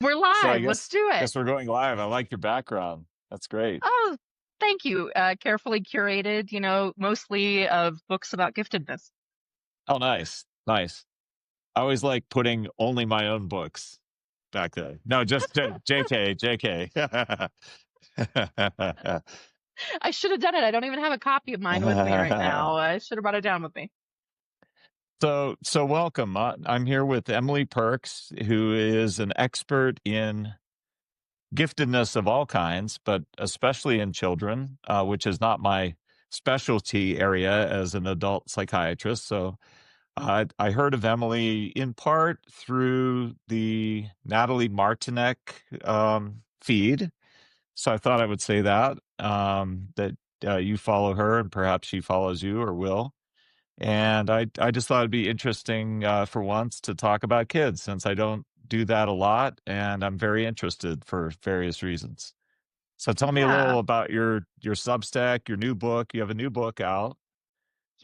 We're So I live. Let's guess do it. guess we're going live. I like your background. That's great. Oh, thank you. Carefully curated, mostly of books about giftedness. Oh, nice. Nice. I always like putting only my own books back there. No, just JK, JK. I should have done it. I don't even have a copy of mine with me right now. I should have brought it down with me. So welcome. I'm here with Emily Perks, who is an expert in giftedness of all kinds, but especially in children, which is not my specialty area as an adult psychiatrist. So I heard of Emily in part through the Natalie Martinek feed. So I thought I would say that you follow her and perhaps she follows you or will. And I just thought it'd be interesting for once to talk about kids since I don't do that a lot and I'm very interested for various reasons. So tell me a Yeah. little about your Substack, your new book. You have a new book out.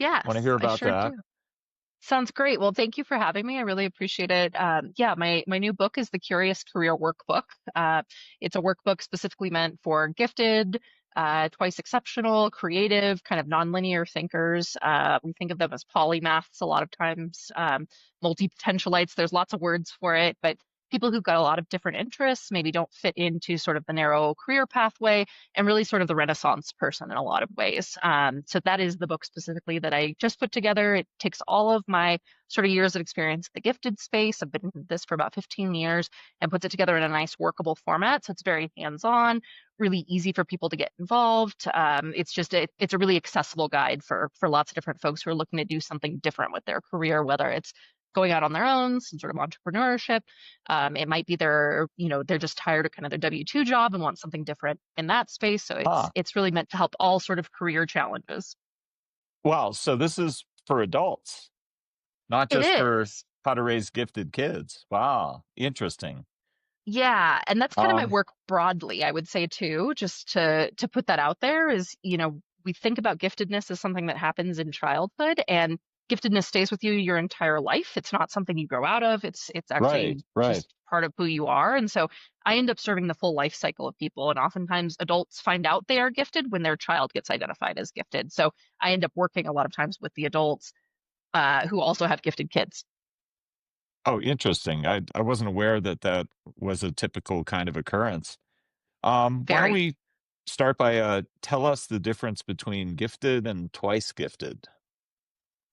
Want to Yes, hear I about sure that? do. Sounds great. Well, thank you for having me. I really appreciate it. Yeah, my new book is the Curious Career Workbook. It's a workbook specifically meant for gifted, twice exceptional, creative, kind of nonlinear thinkers. We think of them as polymaths a lot of times, multi-potentialites. There's lots of words for it, but people who've got a lot of different interests maybe don't fit into sort of the narrow career pathway and really sort of the Renaissance person in a lot of ways. So that is the book specifically that I just put together. It takes all of my sort of years of experience in the gifted space. I've been in this for about 15 years and puts it together in a nice workable format. So it's very hands-on, really easy for people to get involved. It's a really accessible guide for lots of different folks who are looking to do something different with their career, whether it's going out on their own, some sort of entrepreneurship. It might be they're just tired of kind of their W-2 job and want something different in that space. So it's Huh. it's really meant to help all sort of career challenges. Wow. So this is for adults, not It just for is. how to raise gifted kids. Wow. Interesting. Yeah, and that's kind of my Um, work broadly, I would say too, just to put that out there is, we think about giftedness as something that happens in childhood and giftedness stays with you your entire life. It's not something you grow out of. It's right, actually right. just part of who you are. And so I end up serving the full life cycle of people. And oftentimes adults find out they are gifted when their child gets identified as gifted. So I end up working a lot of times with the adults who also have gifted kids. Oh, interesting. I wasn't aware that that was a typical kind of occurrence. Why don't Very. we start by tell us the difference between gifted and twice gifted?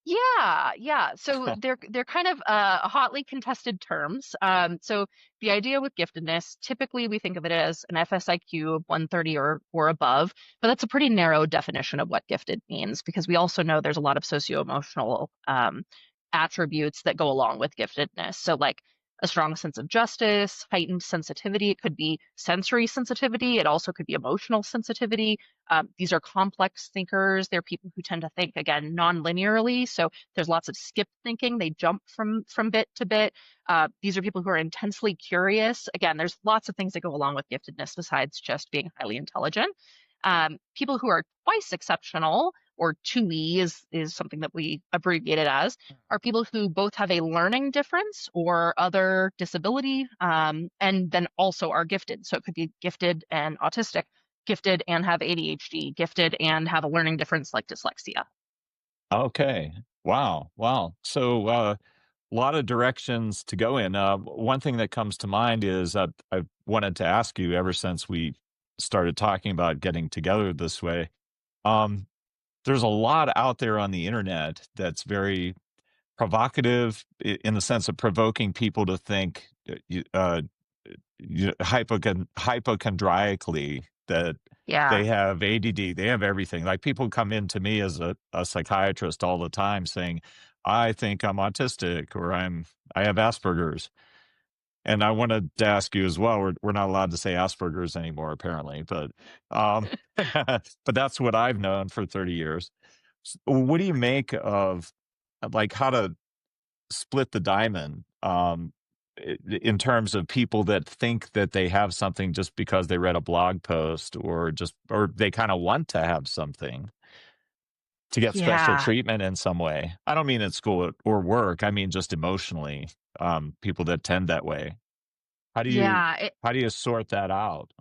Yeah, yeah. So they're kind of hotly contested terms. So the idea with giftedness, typically we think of it as an FSIQ of 130 or above, but that's a pretty narrow definition of what gifted means because we also know there's a lot of socio-emotional attributes that go along with giftedness. So like a strong sense of justice, heightened sensitivity. It could be sensory sensitivity. It also could be emotional sensitivity. These are complex thinkers. They're people who tend to think again non-linearly. So there's lots of skip thinking. They jump from bit to bit. These are people who are intensely curious. Again, there's lots of things that go along with giftedness besides just being highly intelligent. People who are twice exceptional, or 2E is something that we abbreviate it as, are people who both have a learning difference or other disability, and then also are gifted. So it could be gifted and autistic, gifted and have ADHD, gifted and have a learning difference like dyslexia. Okay. Wow. Wow. So a lot of directions to go in. One thing that comes to mind is I wanted to ask you ever since we started talking about getting together this way. Um, there's a lot out there on the internet that's very provocative in the sense of provoking people to think hypochondriacally that Yeah. they have ADD, they have everything. Like people come in to me as a psychiatrist all the time saying, I think I'm autistic or I have Asperger's. And I wanted to ask you as well. We're not allowed to say Asperger's anymore, apparently, but um, but that's what I've known for 30 years. What do you make of like how to split the diamond in terms of people that think that they have something just because they read a blog post or they kind of want to have something to get special Yeah. treatment in some way. I don't mean at school or work. I mean just emotionally, people that tend that way. How do you Yeah, how do you sort that out?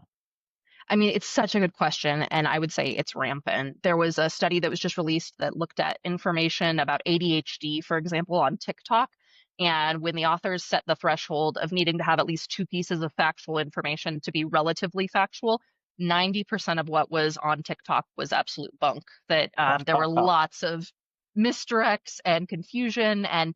I mean, it's such a good question, and I would say it's rampant. There was a study that was just released that looked at information about ADHD, for example, on TikTok. And when the authors set the threshold of needing to have at least two pieces of factual information to be relatively factual, 90% of what was on TikTok was absolute bunk. That there were lots of misdirects and confusion. And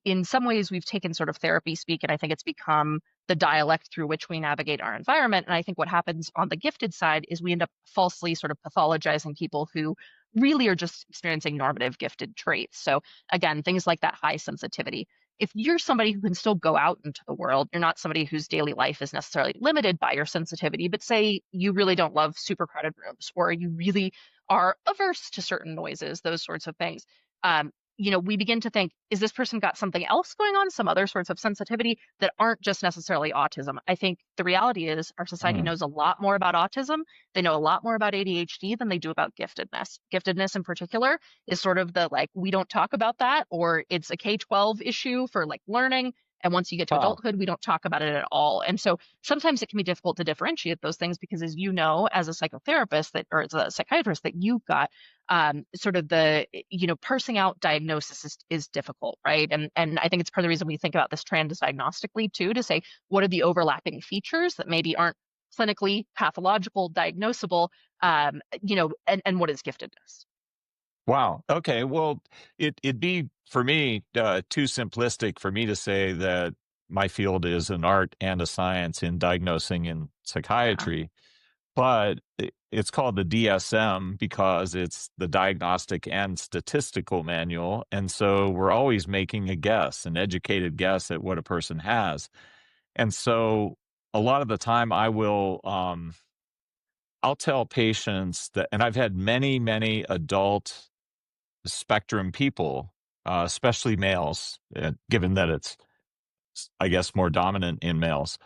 in some ways, we've taken sort of therapy speak, and I think it's become the dialect through which we navigate our environment. And I think what happens on the gifted side is we end up falsely sort of pathologizing people who really are just experiencing normative gifted traits. So again, things like that high sensitivity. If you're somebody who can still go out into the world, you're not somebody whose daily life is necessarily limited by your sensitivity, but say you really don't love super crowded rooms, or you really are averse to certain noises, those sorts of things. We begin to think, is this person got something else going on, some other sorts of sensitivity that aren't just necessarily autism? I think the reality is our society Hmm. knows a lot more about autism. They know a lot more about ADHD than they do about giftedness. Giftedness in particular is sort of the like, we don't talk about that, or it's a K-12 issue for like learning. And once you get to Wow. adulthood, we don't talk about it at all. And so sometimes it can be difficult to differentiate those things because, as you know, as a psychotherapist that, or as a psychiatrist, that you've got sort of the parsing out diagnosis is difficult, right? And I think it's part of the reason we think about this transdiagnostically too, to say what are the overlapping features that maybe aren't clinically pathological, diagnosable, and what is giftedness. Wow. Okay. Well, it'd be for me too simplistic for me to say that my field is an art and a science in diagnosing in Yeah. psychiatry, but it's called the DSM because it's the Diagnostic and Statistical Manual, and so we're always making a guess, an educated guess at what a person has, and so a lot of the time I'll tell patients that, and I've had many, many adult spectrum people, especially males, given that it's, I guess, more dominant in males.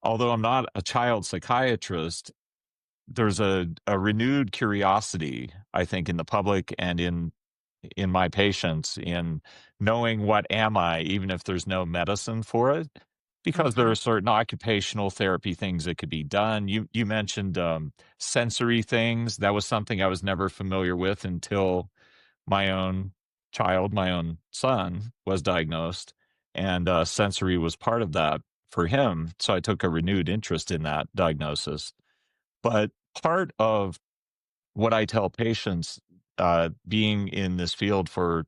Although I'm not a child psychiatrist, there's a renewed curiosity, I think, in the public and in my patients in knowing what am I, even if there's no medicine for it, because there Hmm. are certain occupational therapy things that could be done. You mentioned sensory things. That was something I was never familiar with until my own child, my own son, was diagnosed, and sensory was part of that for him. So I took a renewed interest in that diagnosis. But part of what I tell patients, being in this field for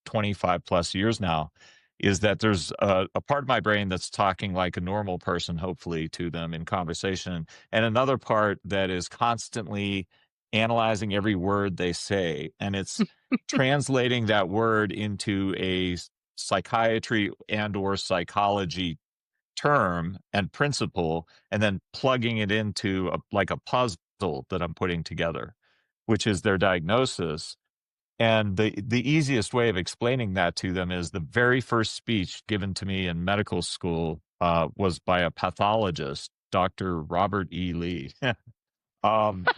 25 plus years now, is that there's a part of my brain that's talking like a normal person, hopefully, to them in conversation, and another part that is constantly analyzing every word they say, and it's translating that word into a psychiatry and or psychology term and principle, and then plugging it into like a puzzle that I'm putting together, which is their diagnosis. And the easiest way of explaining that to them is the very first speech given to me in medical school was by a pathologist, Dr. Robert E. Lee. Um,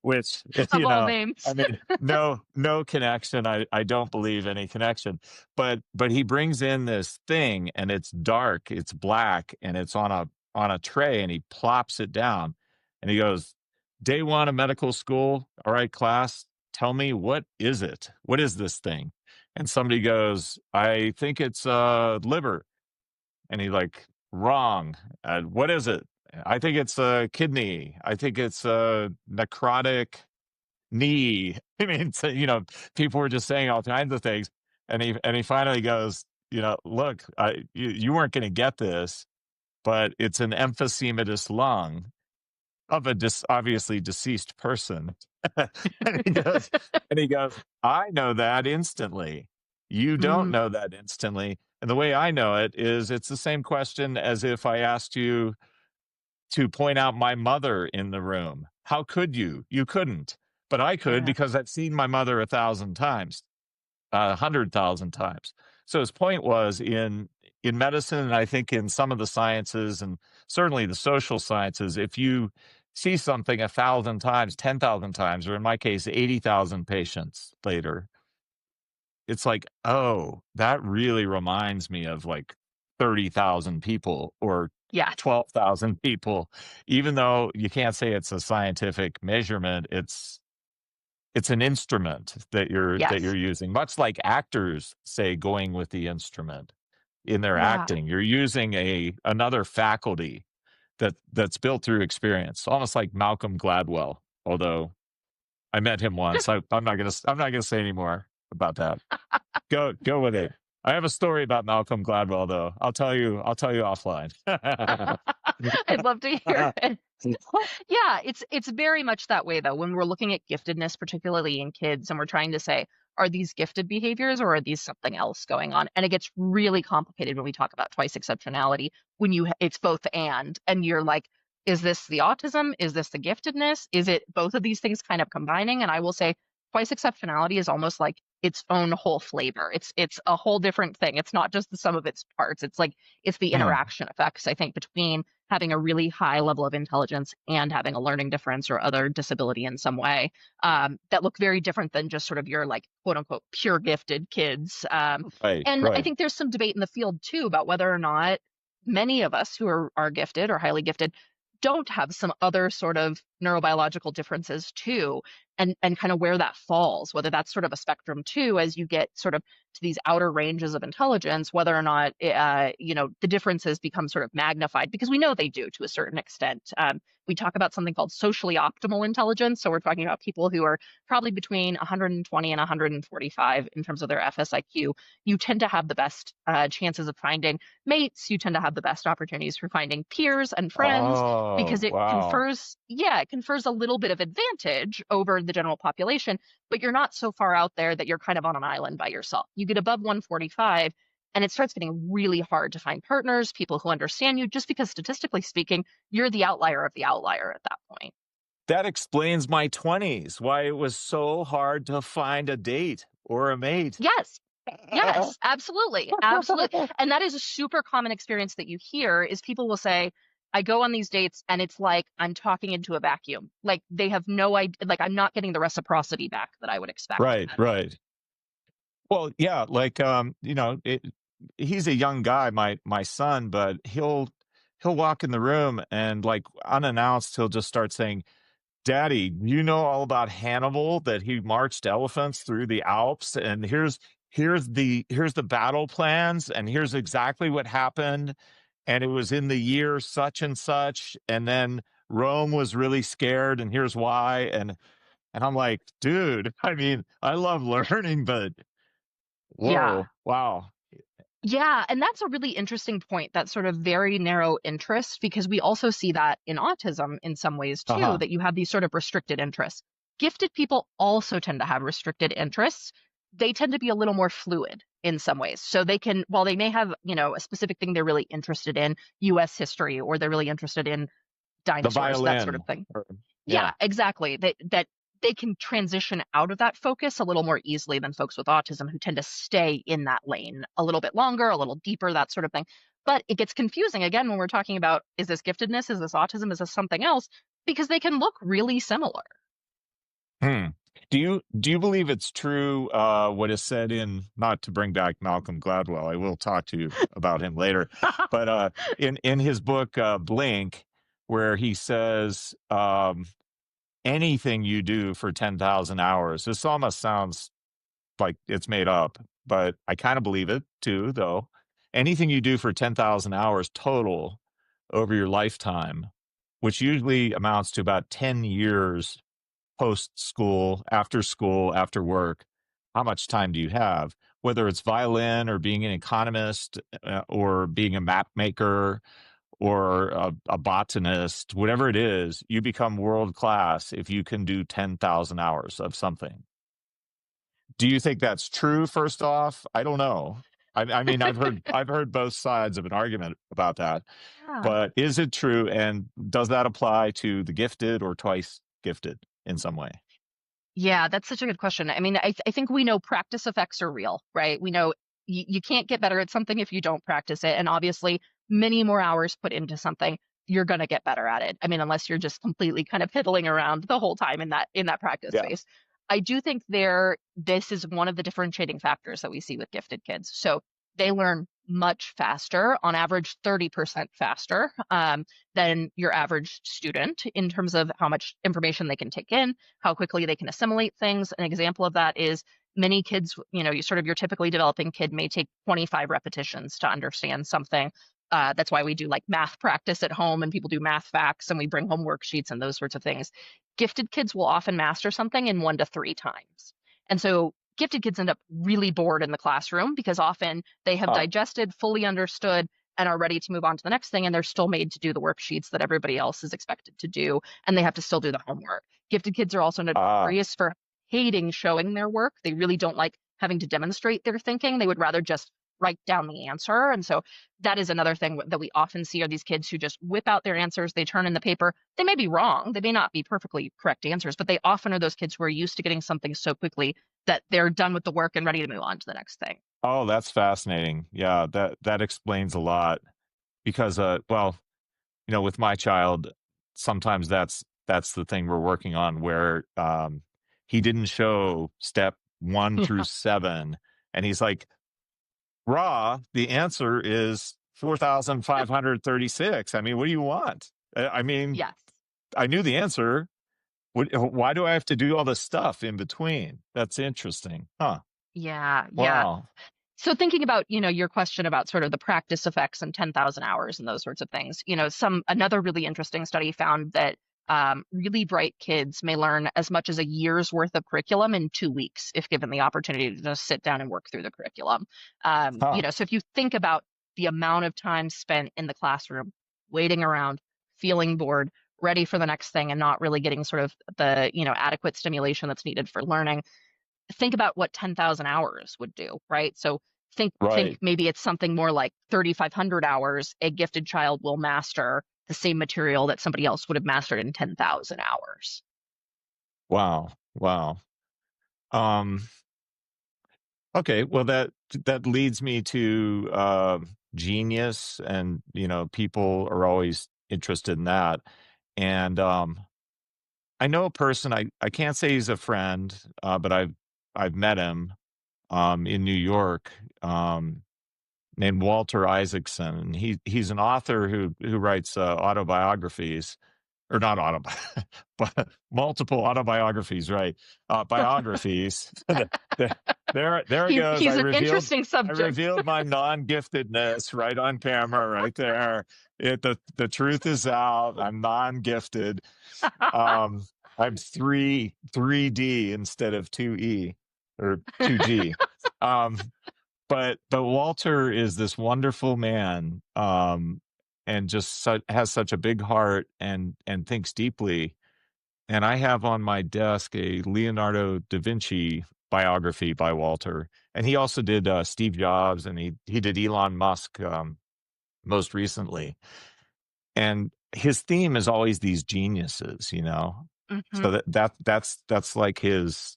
which, Of all names. I mean, no connection. I don't believe any connection. But he brings in this thing and it's dark, it's black, and it's on a tray, and he plops it down and he goes, "Day one of medical school. All right, class, tell me, what is it? What is this thing?" And somebody goes, "I think it's liver." And he like, "Wrong. What is it?" "I think it's a kidney. I think it's a necrotic knee." I mean, so, people were just saying all kinds of things. And he finally goes, "Look, you weren't going to get this, but it's an emphysematous lung of a obviously deceased person." and he goes, "I know that instantly. You don't Mm. know that instantly. And the way I know it is it's the same question as if I asked you to point out my mother in the room. How could you? You couldn't. But I could Yeah. because I've seen my mother 1,000 times, 100,000 times." So his point was in medicine, and I think in some of the sciences, and certainly the social sciences, if you see something 1,000 times, 10,000 times, or in my case, 80,000 patients later, it's like, oh, that really reminds me of like 30,000 people or Yes. 12,000 people, even though you can't say it's a scientific measurement, it's an instrument that Yes. you're using, much like actors say going with the instrument in their Yeah. acting. You're using another faculty that's built through experience, almost like Malcolm Gladwell, although I met him once. I'm not gonna say any more about that. Go with it. I have a story about Malcolm Gladwell, though. I'll tell you offline. I'd love to hear it. Yeah, it's very much that way though. When we're looking at giftedness, particularly in kids, and we're trying to say, are these gifted behaviors or are these something else going on? And it gets really complicated when we talk about twice exceptionality. When it's both and you're like, is this the autism? Is this the giftedness? Is it both of these things kind of combining? And I will say, twice exceptionality is almost like its own whole flavor. It's a whole different thing. It's not just the sum of its parts. It's like it's the Hmm, interaction effects, I think, between having a really high level of intelligence and having a learning difference or other disability in some way, that look very different than just sort of your like quote unquote pure gifted kids. right, And I right. think there's some debate in the field too about whether or not many of us who are gifted or highly gifted don't have some other sort of neurobiological differences too, and kind of where that falls, whether that's sort of a spectrum too, as you get sort of to these outer ranges of intelligence, whether or not the differences become sort of magnified, because we know they do to a certain extent. We talk about something called socially optimal intelligence, so we're talking about people who are probably between 120 and 145 in terms of their FSIQ. You tend to have the best chances of finding mates. You tend to have the best opportunities for finding peers and friends, Oh, because it wow. confers, yeah, it confers a little bit of advantage over the general population, but you're not so far out there that you're kind of on an island by yourself. You get above 145 and it starts getting really hard to find partners, people who understand you, just because statistically speaking, you're the outlier of the outlier at that point. That explains my 20s, why it was so hard to find a date or a mate. Yes. Yes, absolutely. Absolutely. And that is a super common experience that you hear is people will say, I go on these dates and it's like I'm talking into a vacuum. Like they have no idea, like I'm not getting the reciprocity back that I would expect Right, at all. right. Well, yeah, like, he's a young guy, my son, but he'll walk in the room and, like, unannounced, he'll just start saying, "Daddy, you know all about Hannibal, that he marched elephants through the Alps, and here's the battle plans, and here's exactly what happened, and it was in the year such and such, and then Rome was really scared, and here's why," and I'm like, "Dude, I mean, I love learning, but Yeah. whoa, wow." Yeah, and that's a really interesting point, that sort of very narrow interest, because we also see that in autism in some ways too, Uh-huh. that you have these sort of restricted interests. Gifted people also tend to have restricted interests. They tend to be a little more fluid in some ways. So they can, while they may have, a specific thing they're really interested in, US history, or they're really interested in The dinosaurs, that sort of violin. thing. Or Yeah, yeah. exactly. That they can transition out of that focus a little more easily than folks with autism, who tend to stay in that lane a little bit longer, a little deeper, that sort of thing. But it gets confusing again when we're talking about, is this giftedness? Is this autism? Is this something else? Because they can look really similar. Hmm. Do you believe it's true, what is said in, not to bring back Malcolm Gladwell, I will talk to you about him later, but, in his book, Blink, where he says, "Anything you do for 10,000 hours," this almost sounds like it's made up, but I kinda believe it too, though. "Anything you do for 10,000 hours total over your lifetime," which usually amounts to about 10 years post school, after work, how much time do you have? Whether it's violin or being an economist, or being a map maker or a botanist, whatever it is, you become world class if you can do 10,000 hours of something. Do you think that's true, first off? I don't know. I mean, I've heard both sides of an argument about that, Yeah. but is it true, and does that apply to the gifted or twice gifted in some way? Yeah, that's such a good question. I mean, I think we know practice effects are real, right? We know you can't get better at something if you don't practice it. And obviously, many more hours put into something, you're going to get better at it. I mean, unless you're just completely kind of piddling around the whole time in that practice Yeah. space. I do think this is one of the differentiating factors that we see with gifted kids. So they learn much faster, on average 30% faster than your average student in terms of how much information they can take in, how quickly they can assimilate things. An example of that is many kids, you sort of your typically developing kid may take 25 repetitions to understand something. That's why we do like math practice at home and people do math facts and we bring home worksheets and those sorts of things. Gifted kids will often master something in 1 to 3 times. And so gifted kids end up really bored in the classroom because often they have Huh. digested, fully understood, and are ready to move on to the next thing. And they're still made to do the worksheets that everybody else is expected to do. And they have to still do the homework. Gifted kids are also Ah, notorious for hating showing their work. They really don't like having to demonstrate their thinking. They would rather just write down the answer. And so that is another thing that we often see are these kids who just whip out their answers. They turn in the paper. They may be wrong. They may not be perfectly correct answers, but they often are those kids who are used to getting something so quickly that they're done with the work and ready to move on to the next thing. oh, that's fascinating. Yeah, that explains a lot because, well, with my child, sometimes that's the thing we're working on where he didn't show step one through Yeah. seven, and he's like, "Raw, the answer is 4,536. I mean, what do you want? I mean, Yes. I knew the answer. Why do I have to do all this stuff in between? That's interesting, huh? Yeah. Yeah. Wow. So thinking about, your question about sort of the practice effects and 10,000 hours and those sorts of things, another really interesting study found that really bright kids may learn as much as a year's worth of curriculum in 2 weeks if given the opportunity to just sit down and work through the curriculum. Huh. So if you think about the amount of time spent in the classroom, waiting around, feeling bored, ready for the next thing, and not really getting sort of the, adequate stimulation that's needed for learning, think about what 10,000 hours would do, right? So think Right. maybe it's something more like 3,500 hours a gifted child will master the same material that somebody else would have mastered in 10,000 hours. Wow. Wow. Um, okay. Well, that leads me to genius, and people are always interested in that. And I know a person. I can't say he's a friend, but I've met him in New York. Named Walter Isaacson. And he's an author who writes autobiographies, or not autobi but multiple autobiographies, right? Biographies. There there it goes. He's an interesting I subject. revealed my non-giftedness right on camera, right there. The truth is out. I'm non-gifted. Um, I'm 3D instead of 2E or 2G. Um, but Walter is this wonderful man, and just has such a big heart and thinks deeply. And I have on my desk a Leonardo da Vinci biography by Walter, and he also did Steve Jobs, and he did Elon Musk most recently. And his theme is always these geniuses. Hmm. So that's like his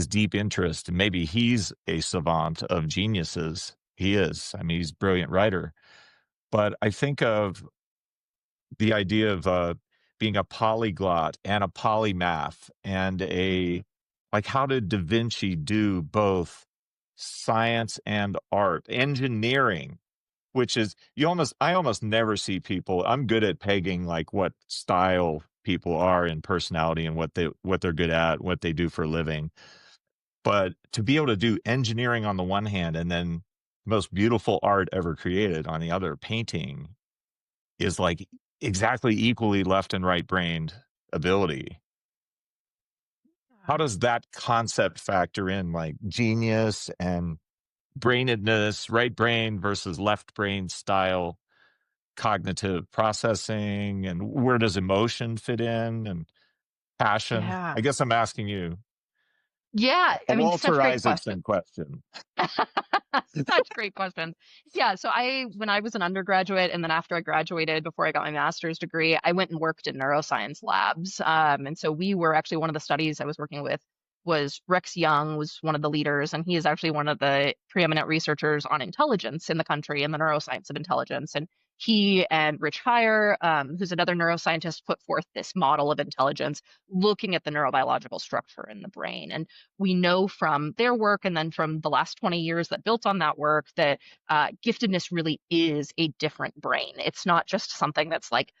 deep interest. And maybe he's a savant of geniuses. He is. I mean, he's a brilliant writer. But I think of the idea of being a polyglot and a polymath and Hmm. like, how did Da Vinci do both science and art, engineering, which is I almost never see people. I'm good at pegging like what style people are in personality and what they're good at, what they do for a living. But to be able to do engineering on the one hand and then most beautiful art ever created on the other, painting, is like exactly equally left and right brained ability. How does that concept factor in, like genius and brainedness, right brain versus left brain style cognitive processing, and where does emotion fit in, and passion? Yeah. I guess I'm asking you Yeah. a I mean, such Walter great questions. Isaacson question. Such great questions. Yeah, so when I was an undergraduate and then after I graduated, before I got my master's degree, I went and worked in neuroscience labs. And so we were actually one of the studies I was working with was Rex Young was one of the leaders, and he is actually one of the preeminent researchers on intelligence in the country and the neuroscience of intelligence. And He and Rich Heyer, who's another neuroscientist, put forth this model of intelligence looking at the neurobiological structure in the brain. And we know from their work and then from the last 20 years that built on that work that giftedness really is a different brain. It's not just something that's like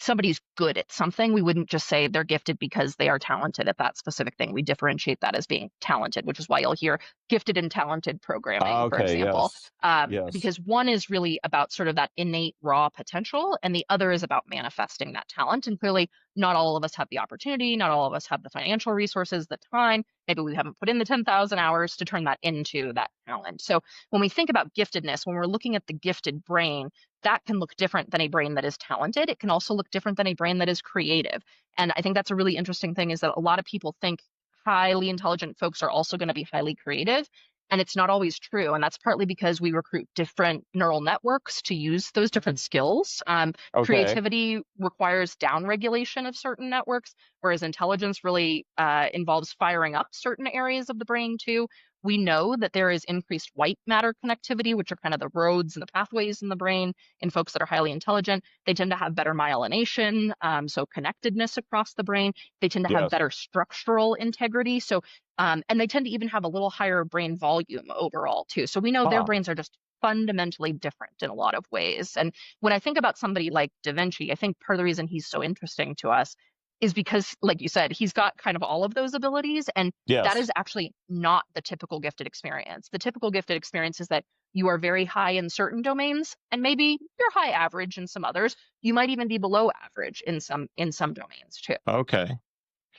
somebody's good at something. We wouldn't just say they're gifted because they are talented at that specific thing. We differentiate that as being talented, which is why you'll hear gifted and talented programming, for Okay, example. yes. Yes. Because one is really about sort of that innate raw potential, and the other is about manifesting that talent. And clearly, not all of us have the opportunity, not all of us have the financial resources, the time. Maybe we haven't put in the 10,000 hours to turn that into that talent. So when we think about giftedness, when we're looking at the gifted brain, that can look different than a brain that is talented. It can also look different than a brain that is creative. And I think that's a really interesting thing is that a lot of people think highly intelligent folks are also going to be highly creative. And it's not always true. And that's partly because we recruit different neural networks to use those different skills. Okay. Creativity requires downregulation of certain networks, whereas intelligence really involves firing up certain areas of the brain too. We know that there is increased white matter connectivity, which are kind of the roads and the pathways in the brain in folks that are highly intelligent. They tend to have better myelination, so connectedness across the brain. They tend to have Yes. better structural integrity. So, and they tend to even have a little higher brain volume overall, too. So we know their Huh. brains are just fundamentally different in a lot of ways. And when I think about somebody like Da Vinci, I think part of the reason he's so interesting to us is because, like you said, he's got kind of all of those abilities. And that Yes. is actually not the typical gifted experience. The typical gifted experience is that you are very high in certain domains and maybe you're high average in some others. You might even be below average in some domains too. Okay.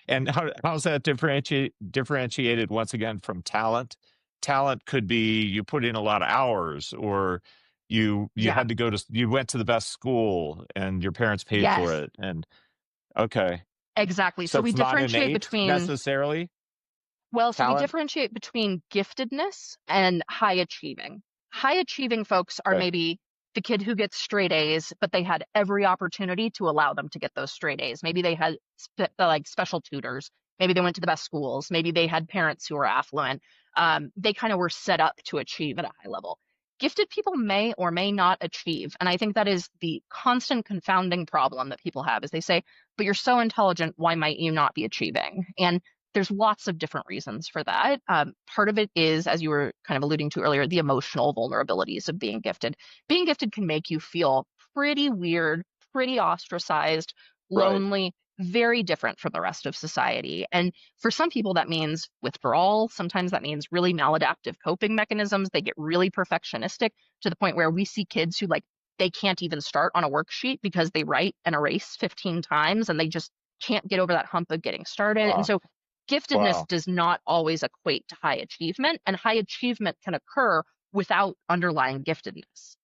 And how's that differentiated once again from talent? Talent could be you put in a lot of hours, or you Yeah. had to you went to the best school and your parents paid for Yes, it. And okay. exactly. So So we it's not differentiate innate between necessarily, So we talent? differentiate between giftedness and high achieving. High achieving folks are Okay. maybe the kid who gets straight A's, but they had every opportunity to allow them to get those straight A's. Maybe they had like special tutors. Maybe they went to the best schools. Maybe they had parents who were affluent. They kind of were set up to achieve at a high level. Gifted people may or may not achieve. And I think that is the constant confounding problem that people have is they say, but you're so intelligent, why might you not be achieving? And there's lots of different reasons for that. Part of it is, as you were kind of alluding to earlier, the emotional vulnerabilities of being gifted. Being gifted can make you feel pretty weird, pretty ostracized, Right. lonely, very different from the rest of society. And for some people, that means withdrawal. Sometimes that means really maladaptive coping mechanisms. They get really perfectionistic to the point where we see kids who they can't even start on a worksheet because they write and erase 15 times and they just can't get over that hump of getting started. And Wow. so giftedness Wow. does not always equate to high achievement, and high achievement can occur without underlying giftedness.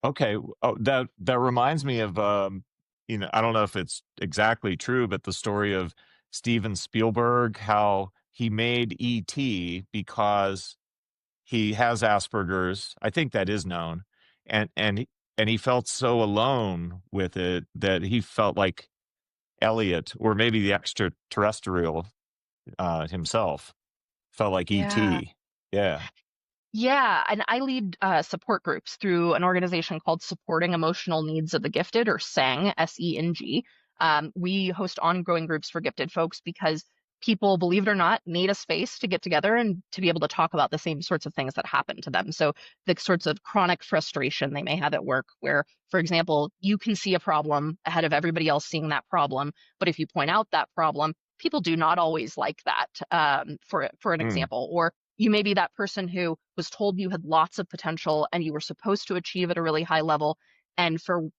Okay. Oh, that reminds me of I don't know if it's exactly true, but the story of Steven Spielberg, how he made E.T. because he has Asperger's. I think that is known. And he felt so alone with it that he felt like Elliot, or maybe the extraterrestrial himself, felt like Yeah. E.T. Yeah. Yeah, and I lead support groups through an organization called Supporting Emotional Needs of the Gifted, or SENG, SENG. We host ongoing groups for gifted folks because people, believe it or not, need a space to get together and to be able to talk about the same sorts of things that happen to them. So the sorts of chronic frustration they may have at work, where, for example, you can see a problem ahead of everybody else seeing that problem, but if you point out that problem, people do not always like that. For an Mm, example, or you may be that person who was told you had lots of potential and you were supposed to achieve at a really high level. And for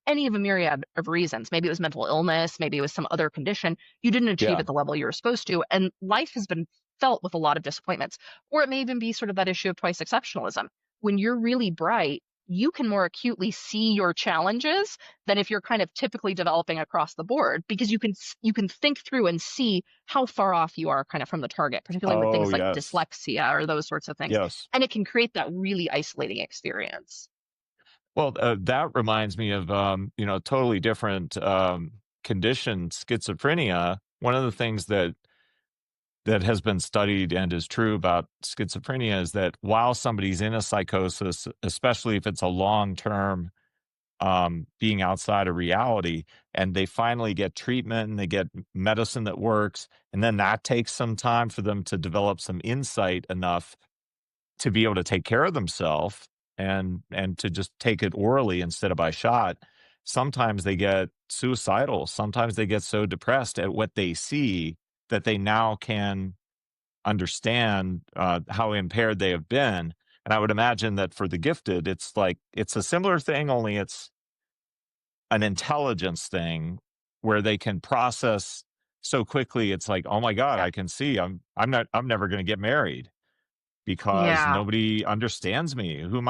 any of a myriad of reasons, maybe it was mental illness, maybe it was some other condition, you didn't achieve yeah. at the level you were supposed to. And life has been felt with a lot of disappointments. Or it may even be sort of that issue of twice exceptionalism. When you're really bright, you can more acutely see your challenges than if you're kind of typically developing across the board because you can think through and see how far off you are kind of from the target, particularly with Oh, things like yes. dyslexia or those sorts of things. Yes. And it can create that really isolating experience. Well, that reminds me of, totally different condition, schizophrenia. One of the things that has been studied and is true about schizophrenia is that while somebody's in a psychosis, especially if it's a long term being outside of reality, and they finally get treatment and they get medicine that works, and then that takes some time for them to develop some insight enough to be able to take care of themselves and to just take it orally instead of by shot. Sometimes they get suicidal. Sometimes they get so depressed at what they see that they now can understand how impaired they have been. And I would imagine that for the gifted, it's like it's a similar thing, only it's an intelligence thing where they can process so quickly. It's like, oh my God, Yeah. I can see I'm never going to get married because Yeah. nobody understands me. How am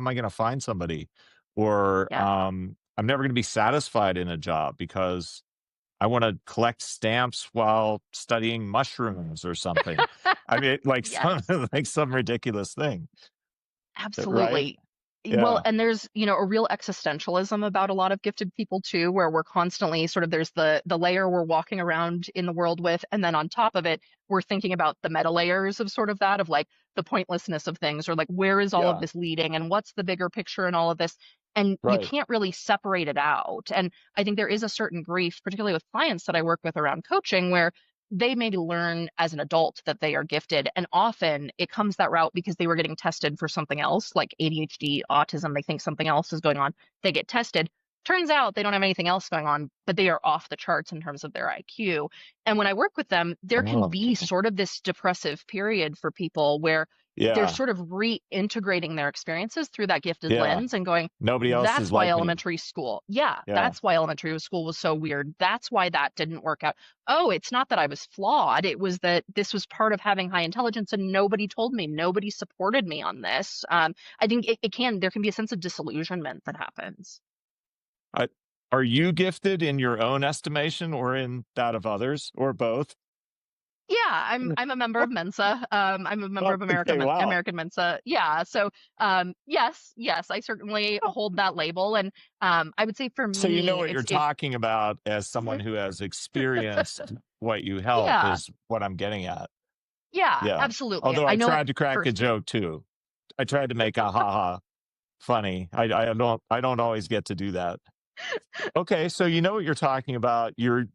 I gonna find somebody? Or Yeah. I'm never gonna be satisfied in a job because I want to collect stamps while studying mushrooms or something. I mean, like Yes. some ridiculous thing, right? Absolutely. Well, Yeah, and there's, a real existentialism about a lot of gifted people too, where we're constantly sort of there's the layer we're walking around in the world with, and then on top of it, we're thinking about the meta layers of sort of that of like the pointlessness of things or like where is all of yeah, this leading and what's the bigger picture and all of this. And you right. can't really separate it out. And I think there is a certain grief, particularly with clients that I work with around coaching, where they maybe learn as an adult that they are gifted. And often it comes that route because they were getting tested for something else, like ADHD, autism. They think something else is going on. They get tested. Turns out they don't have anything else going on, but they are off the charts in terms of their IQ. And when I work with them, there can Oh, be sort of this depressive period for people where they're yeah, sort of reintegrating their experiences through that gifted yeah. lens and going, Nobody else that's is why like me. elementary school, yeah, Yeah. that's why elementary school was so weird. That's why that didn't work out. Oh, it's not that I was flawed. It was that this was part of having high intelligence and nobody told me, nobody supported me on this. I think there can be a sense of disillusionment that happens. I, are you gifted in your own estimation or in that of others or both? Yeah, I'm a member of Mensa. I'm a member Oh, of okay, wow. American Mensa. Yeah, so yes, I certainly hold that label, and I would say for So you know me, what you're it's talking about as Mhm. someone who has experienced what you help Yeah, is what I'm getting at. yeah, Yeah. absolutely. Although I I know it tried to crack a firsthand. joke too. I tried to make a ha funny. I don't always get to do that. Okay, so you know what you're talking about. You're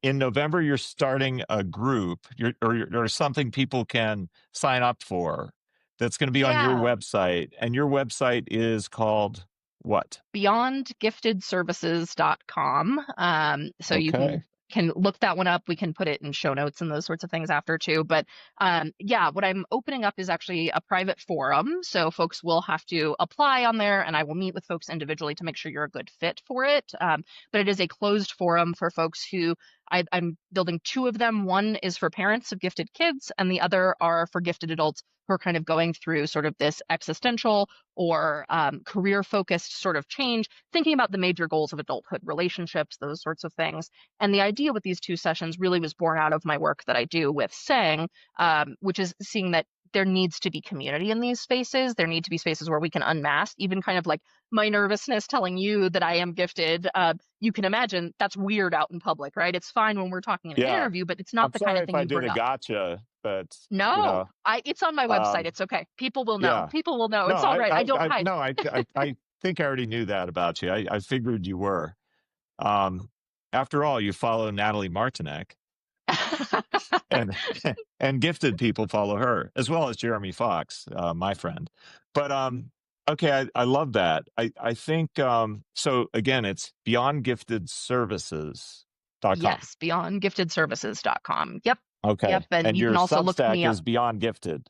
in November you're starting a group or something people can sign up for that's going to be on your Yeah, website, and your website is called what? beyondgiftedservices.com. So you Okay. can look that one up. We can put it in show notes and those sorts of things after too. But yeah, what I'm opening up is actually a private forum. So folks will have to apply on there, and I will meet with folks individually to make sure you're a good fit for it. But it is a closed forum for folks who I'm building two of them. One is for parents of gifted kids, and the other are for gifted adults who are kind of going through sort of this existential or career focused sort of change, thinking about the major goals of adulthood, relationships, those sorts of things. And the idea with these two sessions really was born out of my work that I do with Sang, which is seeing that there needs to be community in these spaces. There need to be spaces where we can unmask, even kind of like my nervousness telling you that I am gifted. You can imagine that's weird out in public, right? It's fine when we're talking in an Yeah. interview, but it's not I'm the kind sorry of if thing I you did bring a up. gotcha, but you No, know, it's on my website. um It's okay. People will know. yeah. People will know. No, It's all right. I don't I hide. no, I think I already knew that about you. I figured you were. Um, After all, you follow Natalie Martinek, and and gifted people follow her, as well as Jeremy Fox, my friend. But okay, I love that. I think so. Again, it's beyondgiftedservices.com. Yes, beyondgiftedservices.com. Yep. Okay, Yep. And and you your can also look Substack me up. is Beyond Gifted.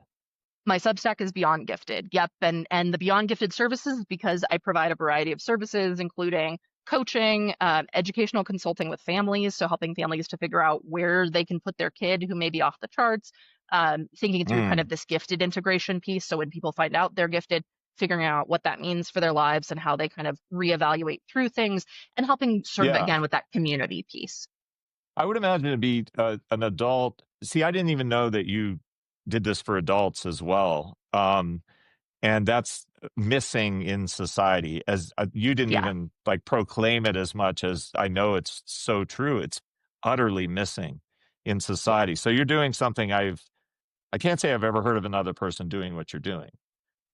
My Substack is Beyond Gifted. Yep. And the Beyond Gifted services is because I provide a variety of services, including coaching, educational consulting with families, so helping families to figure out where they can put their kid who may be off the charts, thinking through kind of Mm, this gifted integration piece. So when people find out they're gifted, figuring out what that means for their lives and how they kind of reevaluate through things, and helping sort of yeah. again with that community piece. I would imagine it'd be an adult. See, I didn't even know that you did this for adults as well. And that's missing in society, as you didn't Yeah. even like proclaim it as much as I know it's so true. It's utterly missing in Yeah. society. So you're doing something I can't say I've ever heard of another person doing what you're doing.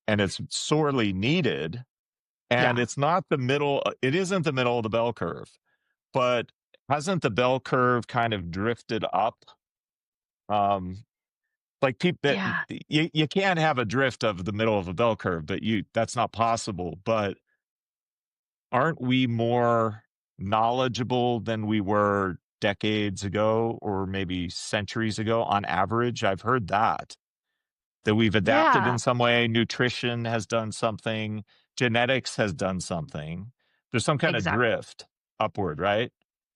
And it's sorely needed And Yeah. it's not the middle, it isn't the middle of the bell curve, but hasn't the bell curve kind of drifted up? Um, like people, Yeah. you can't have a drift of the middle of a bell curve, but that's not possible. But aren't we more knowledgeable than we were decades ago or maybe centuries ago on average? I've heard that we've adapted in Yeah. some way. Nutrition has done something, genetics has done something. There's some kind of Exactly. drift upward, right?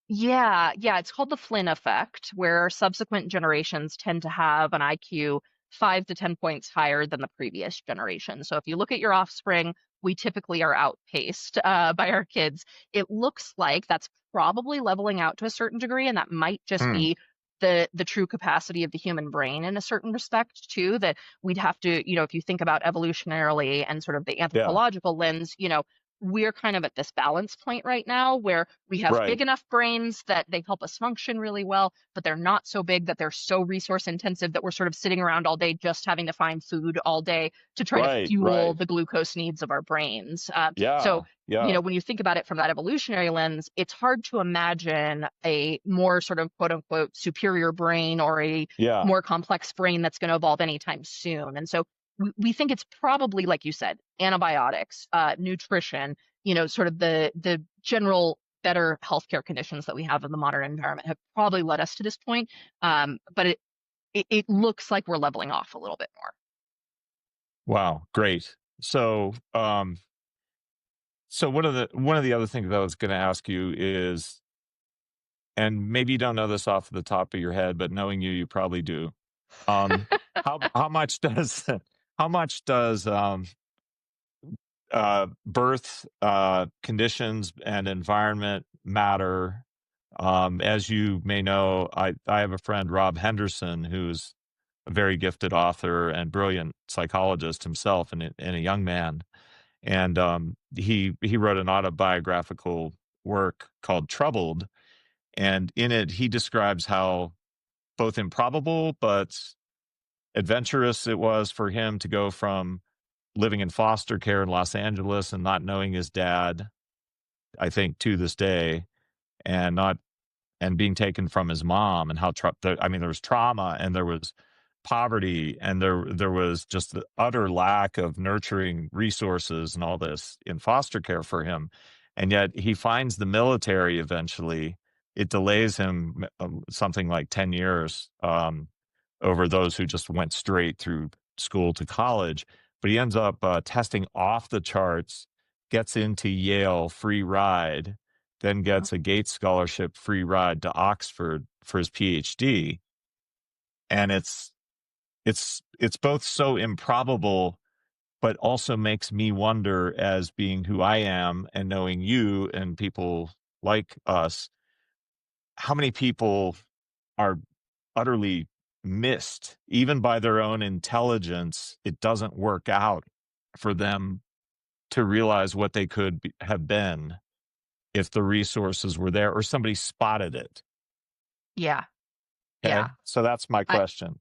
Yeah, yeah, it's called the Flynn effect, where subsequent generations tend to have an IQ 5 to 10 points higher than the previous generation. So if you look at your offspring, we typically are outpaced by our kids. It looks like that's probably leveling out to a certain degree, and that might just Hmm. be the true capacity of the human brain in a certain respect too. That we'd have to, if you think about evolutionarily and sort of the Yeah. anthropological lens, we're kind of at this balance point right now where we have Right. big enough brains that they help us function really well, but they're not so big that they're so resource intensive that we're sort of sitting around all day just having to find food all day to try to Right. fuel Right. the glucose needs of our brains. So, Yeah. Yeah. when you think about it from that evolutionary lens, it's hard to imagine a more sort of quote unquote superior brain or a Yeah. more complex brain that's going to evolve anytime soon. And so we think it's probably, like you said, antibiotics, nutrition, sort of the general better healthcare conditions that we have in the modern environment have probably led us to this point. But it looks like we're leveling off a little bit more. Wow. Great. So one of the other things I was going to ask you is, and maybe you don't know this off the top of your head, but knowing you, you probably do. Um, how much does how much does birth conditions and environment matter? As you may know, I have a friend, Rob Henderson, who's a very gifted author and brilliant psychologist himself, and a young man. And he wrote an autobiographical work called Troubled, and in it he describes how both improbable but adventurous it was for him to go from living in foster care in Los Angeles and not knowing his dad, I think to this day, and not and being taken from his mom, and how I mean there was trauma and there was poverty and there was just the utter lack of nurturing resources and all this in foster care for him. And yet he finds the military eventually. It delays him something like 10 years over those who just went straight through school to college. But he ends up testing off the charts, gets into Yale free ride, then gets a Gates Scholarship free ride to Oxford for his PhD. And it's both so improbable, but also makes me wonder, as being who I am and knowing you and people like us, how many people are utterly missed, even by their own intelligence. It doesn't work out for them to realize what they could have been if the resources were there or somebody spotted it. Yeah, Okay. yeah. So that's my I, question.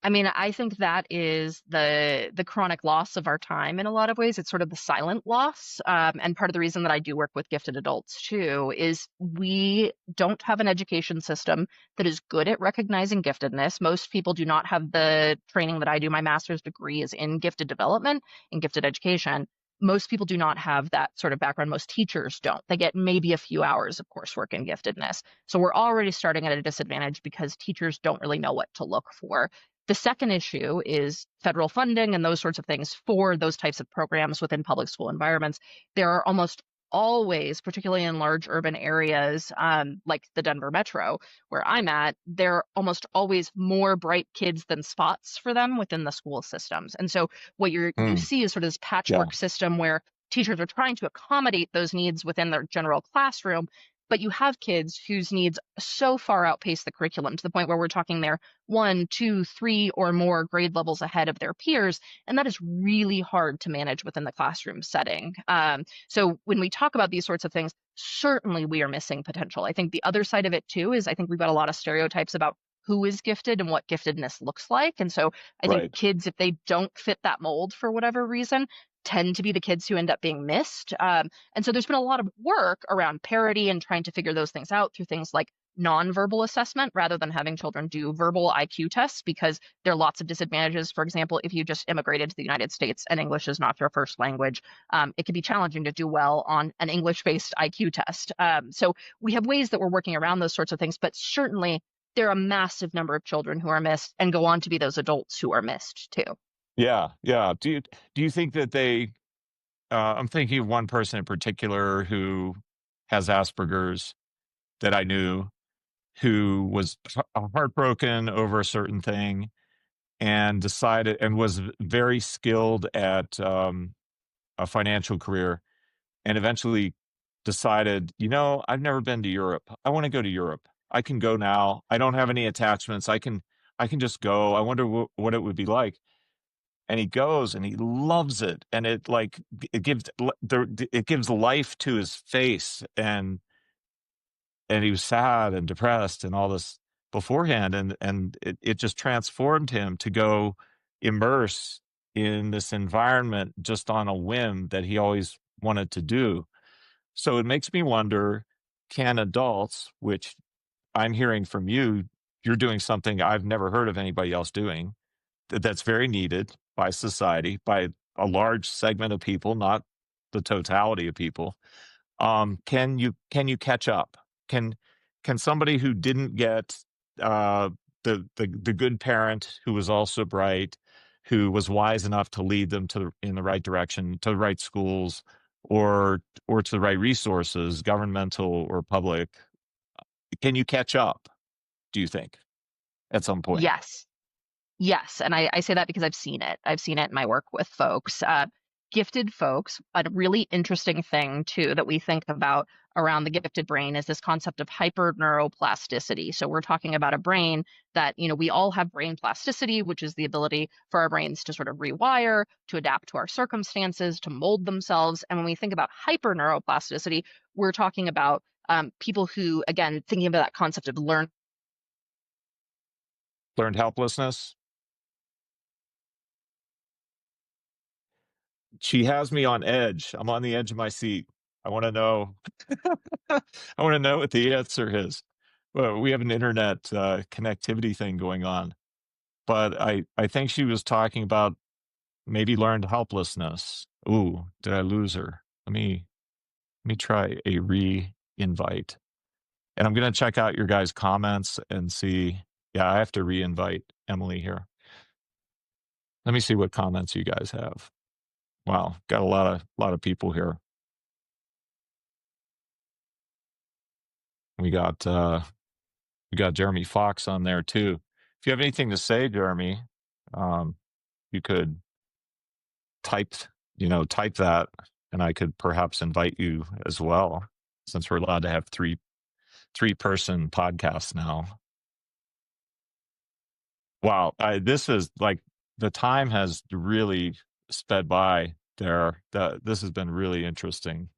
I mean, I think that is the chronic loss of our time in a lot of ways. It's sort of the silent loss. And part of the reason that I do work with gifted adults too is we don't have an education system that is good at recognizing giftedness. Most people do not have the training that I do. My master's degree is in gifted development and gifted education. Most people do not have that sort of background. Most teachers don't. They get maybe a few hours of coursework in giftedness. So we're already starting at a disadvantage because teachers don't really know what to look for. The second issue is federal funding and those sorts of things for those types of programs within public school environments. There are almost always, particularly in large urban areas like the Denver metro, where I'm at, there are almost always more bright kids than spots for them within the school systems. And so what you Hmm. see is sort of this Yeah. patchwork system where teachers are trying to accommodate those needs within their general classroom, but you have kids whose needs so far outpace the curriculum to the point where we're talking they're 1, 2, 3, or more grade levels ahead of their peers. And that is really hard to manage within the classroom setting. So when we talk about these sorts of things, certainly we are missing potential. I think the other side of it too is I think we've got a lot of stereotypes about who is gifted and what giftedness looks like. And so I think Right. kids, if they don't fit that mold for whatever reason, tend to be the kids who end up being missed. And so there's been a lot of work around parity and trying to figure those things out through things like nonverbal assessment rather than having children do verbal IQ tests, because there are lots of disadvantages. For example, if you just immigrated to the United States and English is not your first language, it can be challenging to do well on an English-based IQ test. So we have ways that we're working around those sorts of things, but certainly there are a massive number of children who are missed and go on to be those adults who are missed too. Yeah, yeah. Do you think that they I'm thinking of one person in particular who has Asperger's that I knew, who was heartbroken over a certain thing and decided and was very skilled at a financial career, and eventually decided, I've never been to Europe. I want to go to Europe. I can go now. I don't have any attachments. I can just go. I wonder what it would be like. And he goes and he loves it, and it gives life to his face, and he was sad and depressed and all this beforehand, and it just transformed him to go immerse in this environment just on a whim that he always wanted to do. So it makes me wonder, can adults, which I'm hearing from you, you're doing something I've never heard of anybody else doing, that's very needed by society, by a large segment of people, not the totality of people. Can you catch up? Can can somebody who didn't get the good parent who was also bright, who was wise enough to lead them in the right direction, to the right schools, or to the right resources, governmental or public, can you catch up, do you think, at some point? Yes. Yes, and I say that because I've seen it. I've seen it in my work with folks. Gifted folks, a really interesting thing too that we think about around the gifted brain is this concept of hyperneuroplasticity. So we're talking about a brain that, we all have brain plasticity, which is the ability for our brains to sort of rewire, to adapt to our circumstances, to mold themselves. And when we think about hyperneuroplasticity, we're talking about people who, again, thinking about that concept of Learned helplessness? She has me on edge. I'm on the edge of my seat. I want to know. I want to know what the answer is. Well, we have an internet connectivity thing going on, but I think she was talking about maybe learned helplessness. Ooh, did I lose her? Let me try a re-invite, and I'm gonna check out your guys' comments and see. Yeah, I have to re-invite Emily here. Let me see what comments you guys have. Wow, got a lot of people here. We got Jeremy Fox on there too. If you have anything to say, Jeremy, um, you could type, type that, and I could perhaps invite you as well, since we're allowed to have three-person podcasts now. Wow, this is like the time has really sped by there. This has been really interesting.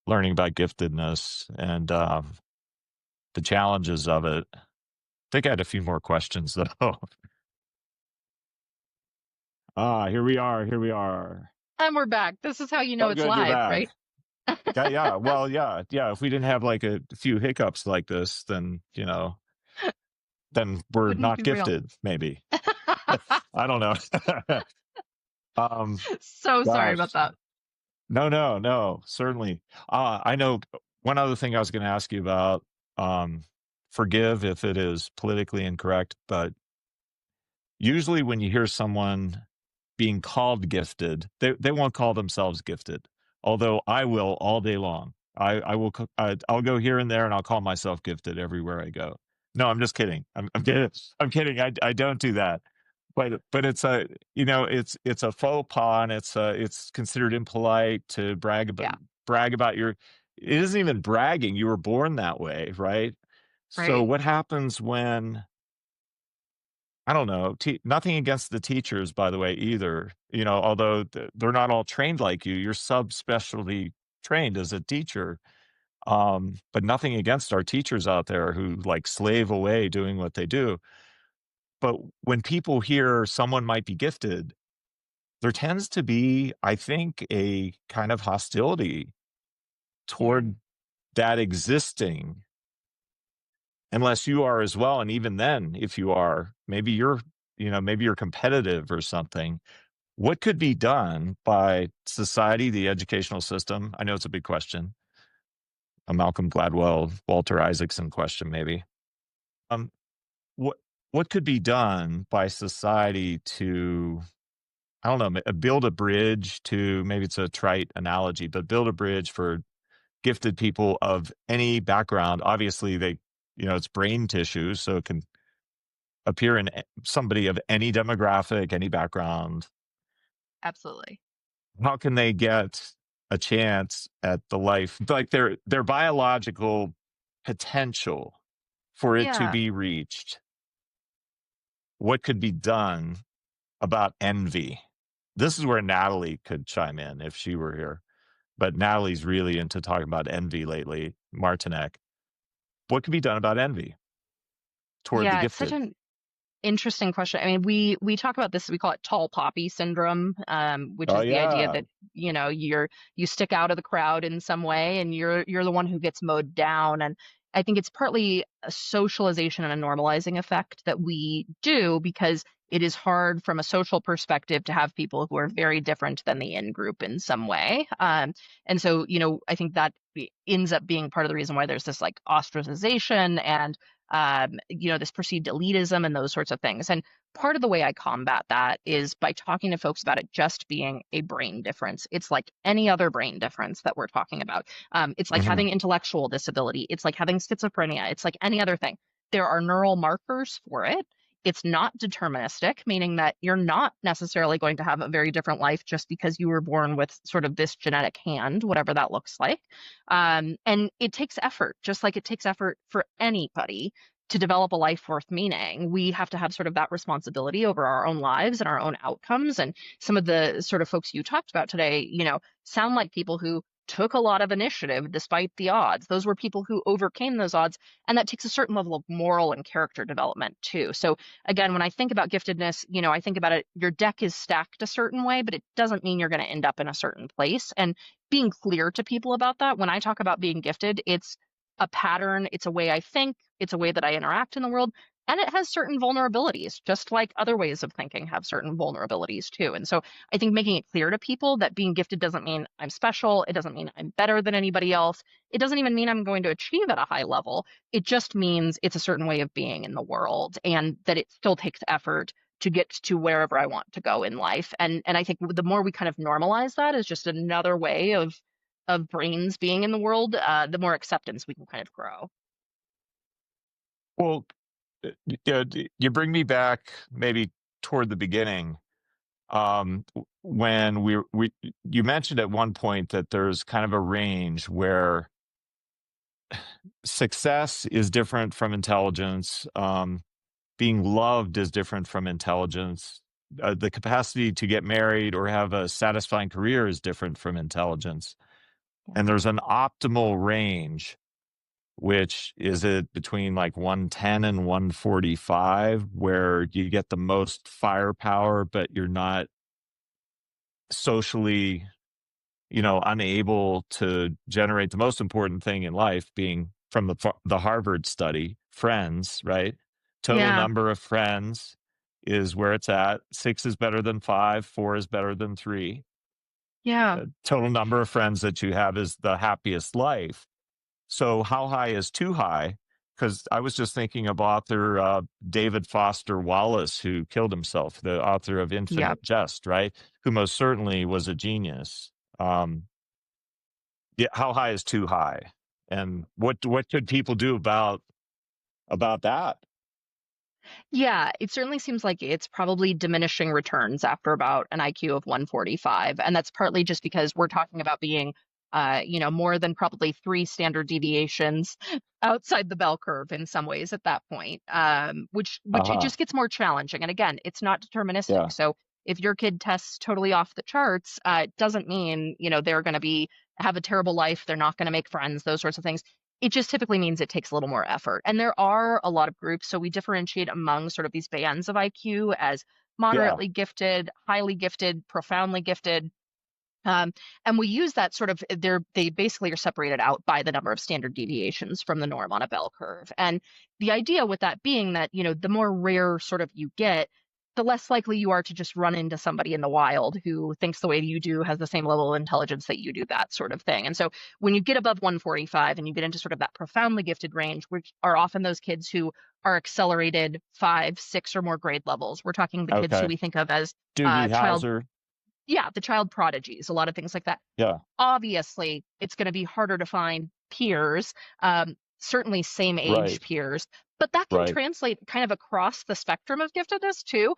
Learning about giftedness and the challenges of it. I think I had a few more questions though. Here we are. Here we are. and we're back. This is how you know Oh, it's good, you're live, back. right? Yeah, yeah. Well, yeah, yeah. If we didn't have like a few hiccups like this, then then we're Wouldn't not be real. gifted. Maybe I don't know. um, So sorry about gosh, that. no, no, no. Certainly. I know one other thing I was going to ask you about. Um, Forgive if it is politically incorrect, but usually when you hear someone being called gifted, they won't call themselves gifted. Although I will all day long. I will I'll go here and there and I'll call myself gifted everywhere I go. No, I'm just kidding. I'm kidding. I'm kidding. I don't do that. But it's it's a faux pas, and it's considered impolite to Yeah, brag about your. It isn't even bragging. You were born that way, right? So right. what happens when, I don't know, nothing against the teachers, by the way, either. Although they're not all trained like you, you're subspecialty trained as a teacher. But nothing against our teachers out there who like slave away doing what they do. But when people hear someone might be gifted, there tends to be, I think, a kind of hostility Yeah, toward that existing, unless you are as well. And even then, if you are, maybe you're competitive or something. What could be done by society, the educational system? I know it's a big question, a Malcolm Gladwell, Walter Isaacson question, maybe. Um, what what could be done by society to, I don't know, build a bridge to, maybe it's a trite analogy, but build a bridge for gifted people of any background. Obviously, it's brain tissue, so it can appear in somebody of any demographic, any background. absolutely. How can they get a chance at the life, like their biological potential for it to Yeah. be reached? What could be done about envy? This is where Natalie could chime in if she were here. But Natalie's really into talking about envy lately, Martinek. What can be done about envy toward the Yeah, it's such gifted? an interesting question. I mean, we talk about this, we call it tall poppy syndrome, which Oh is the idea yeah. that, you stick out of the crowd in some way and you're the one who gets mowed down. And I think it's partly a socialization and a normalizing effect that we do because it is hard from a social perspective to have people who are very different than the in group in some way. And so, I think that ends up being part of the reason why there's this like ostracization and this perceived elitism and those sorts of things. And part of the way I combat that is by talking to folks about it just being a brain difference. It's like any other brain difference that we're talking about. It's like Mhm. having intellectual disability. It's like having schizophrenia. It's like any other thing. There are neural markers for it. It's not deterministic, meaning that you're not necessarily going to have a very different life just because you were born with sort of this genetic hand, whatever that looks like. And it takes effort, just like it takes effort for anybody to develop a life worth meaning. We have to have sort of that responsibility over our own lives and our own outcomes. And some of the sort of folks you talked about today, sound like people who took a lot of initiative despite the odds. Those were people who overcame those odds. And that takes a certain level of moral and character development too. So again, when I think about giftedness, I think about it, your deck is stacked a certain way, but it doesn't mean you're going to end up in a certain place. And being clear to people about that, when I talk about being gifted, it's a pattern, it's a way I think, it's a way that I interact in the world, and it has certain vulnerabilities, just like other ways of thinking have certain vulnerabilities too. And so I think making it clear to people that being gifted doesn't mean I'm special, it doesn't mean I'm better than anybody else, it doesn't even mean I'm going to achieve at a high level. It just means it's a certain way of being in the world and that it still takes effort to get to wherever I want to go in life. And I think the more we kind of normalize that as just another way of brains being in the world, the more acceptance we can kind of grow. Well, you bring me back maybe toward the beginning, when we you mentioned at one point that there's kind of a range where success is different from intelligence. Being loved is different from intelligence. The capacity to get married or have a satisfying career is different from intelligence. Yeah. And there's an optimal range, which is it between like 110 and 145, where you get the most firepower, but you're not socially, unable to generate the most important thing in life, being from the Harvard study, friends, right? Total Yeah. number of friends is where it's at. 6 is better than 5, 4 is better than 3. Yeah. Total number of friends that you have is the happiest life. So how high is too high? Because I was just thinking of author David Foster Wallace, who killed himself, the author of Yeah. Infinite Jest, right? Who most certainly was a genius. Yeah, how high is too high? And what could people do about that? Yeah, it certainly seems like it's probably diminishing returns after about an IQ of 145. And that's partly just because we're talking about being, more than probably three standard deviations outside the bell curve in some ways at that point, which it Uh-huh. just gets more challenging. And again, it's not deterministic. Yeah. So if your kid tests totally off the charts, it doesn't mean, they're going to have a terrible life. They're not going to make friends, those sorts of things. It just typically means it takes a little more effort. And there are a lot of groups. So we differentiate among sort of these bands of IQ as Yeah. moderately gifted, highly gifted, profoundly gifted. Um, and we use that sort of, they basically are separated out by the number of standard deviations from the norm on a bell curve. And the idea with that being that, the more rare sort of you get, the less likely you are to just run into somebody in the wild who thinks the way you do, has the same level of intelligence that you do, that sort of thing. And so when you get above 145 and you get into sort of that profoundly gifted range, which are often those kids who are accelerated 5, 6 or more grade levels, we're talking the kids who Okay. we think of as Doogie child Howser. yeah, the child prodigies, a lot of things like that. Yeah. Obviously, it's going to be harder to find peers, certainly same age Right. peers, but that can Right. translate kind of across the spectrum of giftedness too.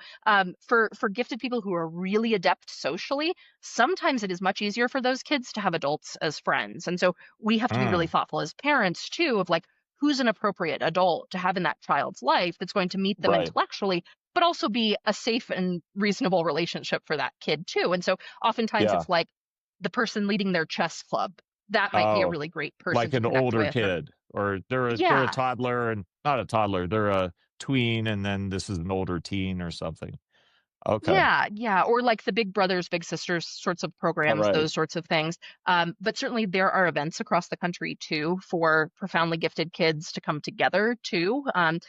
For gifted people who are really adept socially, sometimes it is much easier for those kids to have adults as friends. And so we have to be really Mm. thoughtful as parents too of like, who's an appropriate adult to have in that child's life that's going to meet them Right. intellectually, but also be a safe and reasonable relationship for that kid too. And so oftentimes Yeah. it's like the person leading their chess club. That might be a Oh, really great person like to an connect older with. Or kid, or they're a yeah, toddler, and not a toddler, they're a tween, and then this is an older teen or something. Okay. yeah. Or like the Big Brothers, Big Sisters sorts of All programs, right. those sorts of things. But certainly there are events across the country too for profoundly gifted kids to come together too, and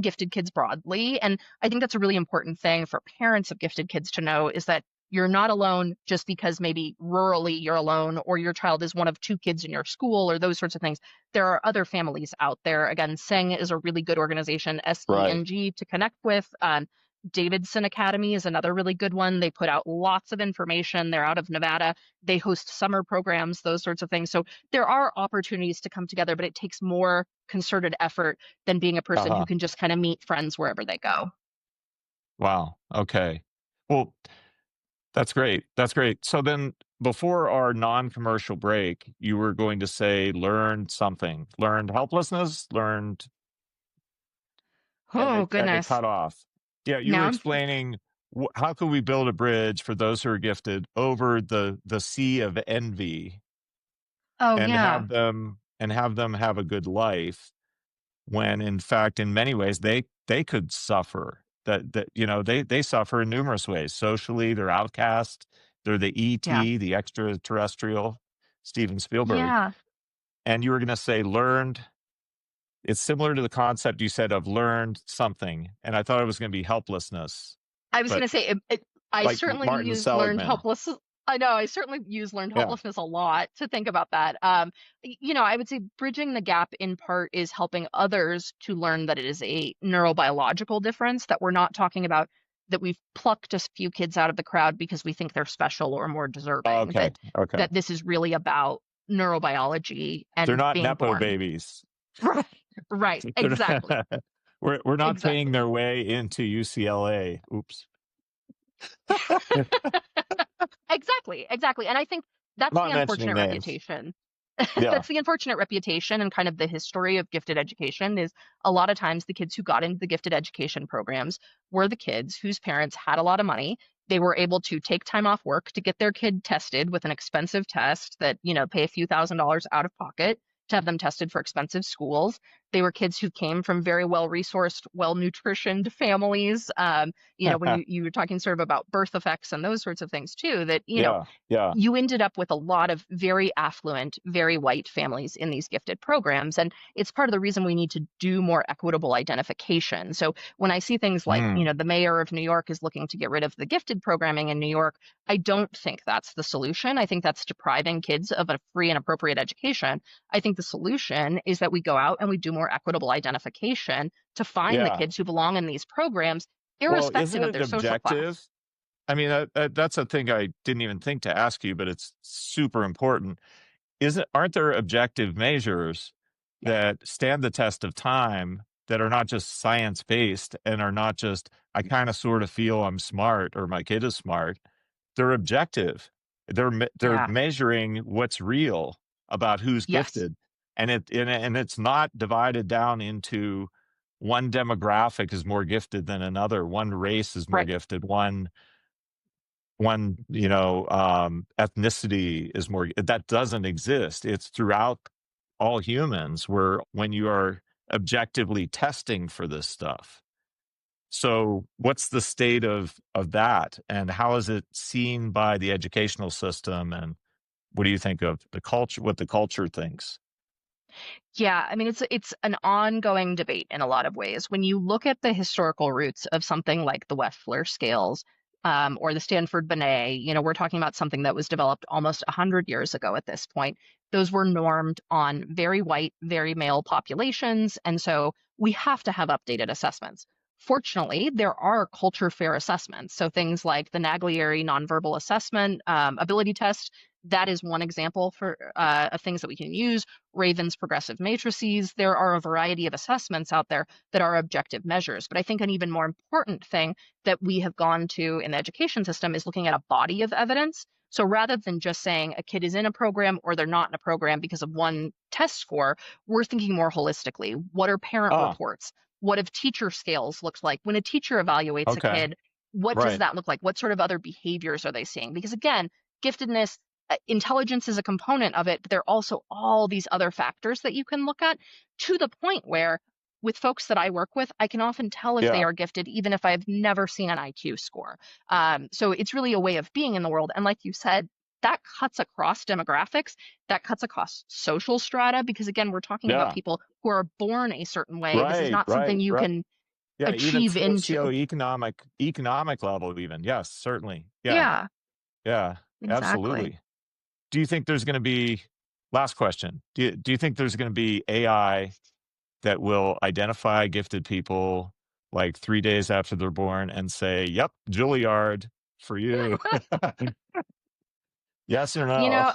gifted kids broadly. And I think that's a really important thing for parents of gifted kids to know is that you're not alone just because maybe rurally you're alone or your child is one of 2 kids in your school or those sorts of things. There are other families out there. Again, SENG is a really good organization, Right. SENG, to connect with. Davidson Academy is another really good one. They put out lots of information. They're out of Nevada. They host summer programs, those sorts of things. So there are opportunities to come together, but it takes more concerted effort than being a person who Uh-huh. can just kind of meet friends wherever they go. Wow. Okay. Well, that's great. That's great. So then before our non-commercial break, you were going to say learned something. Learned helplessness, learned, and Oh, it goodness. cut off. Yeah, you were Now I'm, explaining how can we build a bridge for those who are gifted over the sea of envy, oh, and yeah. have them have a good life, when in fact in many ways they could suffer. They suffer in numerous ways. Socially, they're outcast. They're the Yeah. ET, the extraterrestrial, Steven Spielberg. Yeah. And you were going to say learned. It's similar to the concept you said of learned something, and I thought it was going to be helplessness, I was going but to say, I like certainly Martin use learned Seligman. helpless. I know I certainly use learned Yeah. helplessness a lot to think about that. I would say bridging the gap in part is helping others to learn that it is a neurobiological difference, that we're not talking about that we've plucked a few kids out of the crowd because we think they're special or more deserving, Okay. Okay. that this is really about neurobiology They're and not being nepo born. babies. Right, right, exactly, We're not paying exactly. their way into UCLA. Oops. Exactly, exactly. And I think that's the Not mentioning unfortunate names. reputation. Yeah. That's the unfortunate reputation and kind of the history of gifted education is a lot of times the kids who got into the gifted education programs were the kids whose parents had a lot of money. They were able to take time off work to get their kid tested with an expensive test that, pay a few $1,000s out of pocket to have them tested for expensive schools. They were kids who came from very well-resourced, well-nutritioned families. When you were talking sort of about birth effects and those sorts of things too, that, Yeah. Yeah. you ended up with a lot of very affluent, very white families in these gifted programs. And it's part of the reason we need to do more equitable identification. So when I see things like, Mm. the mayor of New York is looking to get rid of the gifted programming in New York, I don't think that's the solution. I think that's depriving kids of a free and appropriate education. I think the solution is that we go out and we do more equitable identification to find the Yeah. kids who belong in these programs, Well, isn't irrespective of it their social objective? class. I mean, that's a thing I didn't even think to ask you, but it's super important. Aren't there objective measures Yeah, that stand the test of time, that are not just science based, and are not just I kind of sort of feel I'm smart or my kid is smart. They're objective. They're yeah, measuring what's real about who's yes, gifted, and it's not divided down into one demographic is more gifted than another, one race is more right. gifted, one ethnicity is more. That doesn't exist. It's throughout all humans, where when you are objectively testing for this stuff, So what's the state of that, and how is it seen by the educational system, and what do you think of the culture, what the culture thinks? Yeah, I mean, it's an ongoing debate in a lot of ways. When you look at the historical roots of something like the Wechsler scales, or the Stanford Binet, we're talking about something that was developed almost 100 years ago at this point. Those were normed on very white, very male populations, and so we have to have updated assessments. Fortunately, there are culture fair assessments. So things like the Naglieri nonverbal assessment, ability test, that is one example for of things that we can use. Raven's progressive matrices. There are a variety of assessments out there that are objective measures. But I think an even more important thing that we have gone to in the education system is looking at a body of evidence. So rather than just saying a kid is in a program or they're not in a program because of one test score, we're thinking more holistically. What are parent Ah, reports? What have teacher scales looked like? When a teacher evaluates a okay, kid, what does right, that look like? What sort of other behaviors are they seeing? Because again, giftedness, intelligence is a component of it, but there are also all these other factors that you can look at, to the point where with folks that I work with, I can often tell if they yeah, are gifted, even if I've never seen an IQ score. So it's really a way of being in the world. And like you said, that cuts across demographics, that cuts across social strata, because again, we're talking about yeah, people who are born a certain way. This is right, not something right, you right. can Yeah, even achieve into. economic level even. Yes, certainly. Yeah, Yeah, yeah, exactly. absolutely. Do you think there's gonna be last question. Do you think there's gonna be AI that will identify gifted people, like, 3 days after they're born and say, "Yep, Juilliard for you." Yes or You no? know,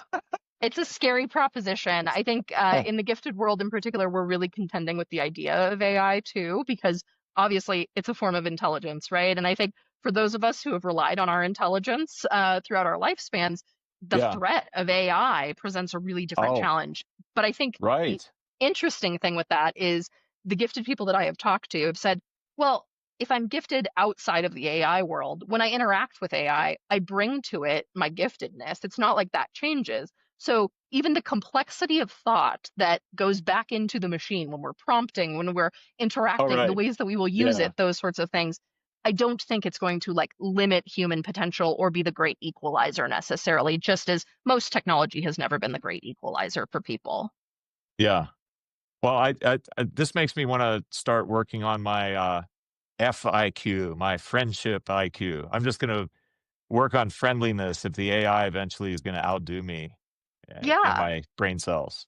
it's a scary proposition. I think in the gifted world in particular, we're really contending with the idea of AI too, because obviously it's a form of intelligence, right? And I think for those of us who have relied on our intelligence throughout our lifespans, the Yeah. threat of AI presents a really different Oh, challenge. But I think the right. interesting thing with that is the gifted people that I have talked to have said, well, if I'm gifted outside of the AI world, when I interact with AI, I bring to it my giftedness. It's not like that changes. So even the complexity of thought that goes back into the machine when we're prompting, when we're Oh, interacting, the right. ways that we will use Yeah. it, those sorts of things, I don't think it's going to like limit human potential or be the great equalizer necessarily, just as most technology has never been the great equalizer for people. Yeah. Well, I this makes me wanna start working on my, FIQ, my friendship IQ. I'm just gonna work on friendliness if the AI eventually is gonna outdo me, in Yeah. my brain cells.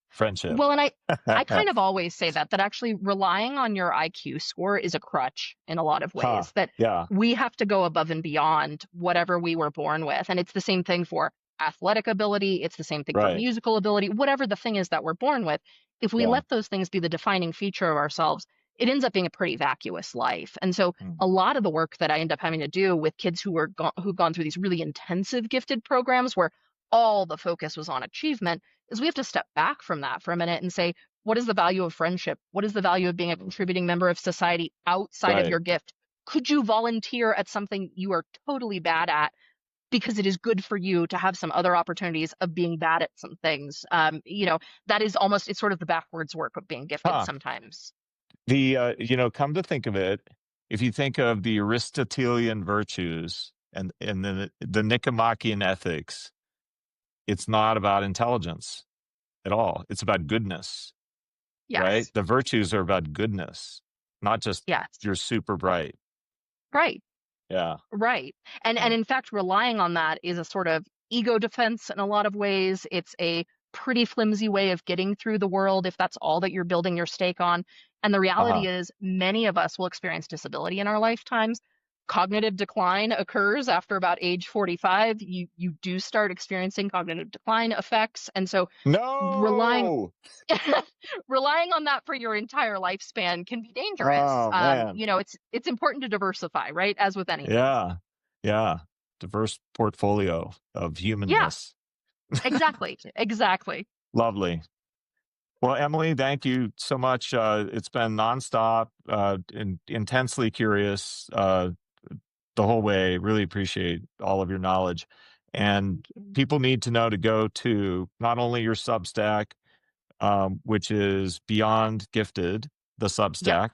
Friendship. Well, and I kind of always say that actually relying on your IQ score is a crutch in a lot of Huh. ways, that Yeah. we have to go above and beyond whatever we were born with. And it's the same thing for athletic ability, it's the same thing for Right. musical ability, whatever the thing is that we're born with. If we Yeah. let those things be the defining feature of ourselves, it ends up being a pretty vacuous life. And so Mm. a lot of the work that I end up having to do with kids who've gone through these really intensive gifted programs where all the focus was on achievement is we have to step back from that for a minute and say, what is the value of friendship? What is the value of being a contributing member of society outside of Right. your gift? Could you volunteer at something you are totally bad at because it is good for you to have some other opportunities of being bad at some things? That is almost, it's sort of the backwards work of being gifted Huh. sometimes. Come to think of it, if you think of the Aristotelian virtues and the Nicomachean ethics, it's not about intelligence at all. It's about goodness, right? Yes. The virtues are about goodness, not just Yes. you're super bright. Right. Yeah. Right. And Yeah. in fact, relying on that is a sort of ego defense in a lot of ways. It's a pretty flimsy way of getting through the world if that's all that you're building your stake on. And the Uh-huh. reality is, many of us will experience disability in our lifetimes. Cognitive decline occurs after about age 45. You do start experiencing cognitive decline effects. And so relying No! relying on that for your entire lifespan can be dangerous. Oh, man. It's important to diversify, right? As with anything. Yeah. Yeah. Diverse portfolio of Yeah. humanness. Exactly, exactly. Lovely. Well, Emily, thank you so much. It's been nonstop, intensely curious the whole way. Really appreciate all of your knowledge. And people need to know to go to not only your Substack, which is Beyond Gifted, the Yep. Substack,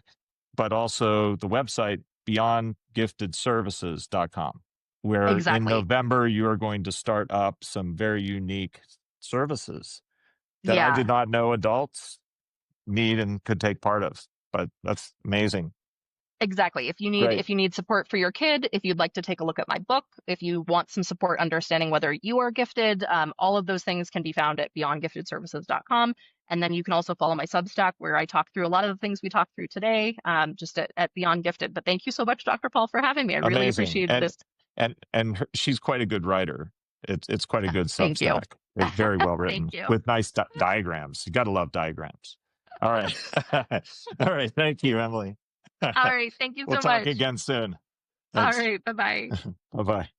but also the website beyondgiftedservices.com, where in Exactly. November you are going to start up some very unique services that I Yeah. did not know adults need and could take part of. But that's amazing. Exactly. Great. If you need support for your kid, if you'd like to take a look at my book, if you want some support understanding whether you are gifted, all of those things can be found at beyondgiftedservices.com. And then you can also follow my Substack where I talk through a lot of the things we talked through today, just at Beyond Gifted. But thank you so much, Dr. Paul, for having me. I really Amazing. appreciated this. She's quite a good writer. It's quite a good Thank you. Substack. It's very well written Thank you. with nice diagrams. You got to love diagrams. All right. All right. Thank you, Emily. All right. Thank you We'll so talk much. again soon. All Thanks. right. Bye-bye. Bye-bye.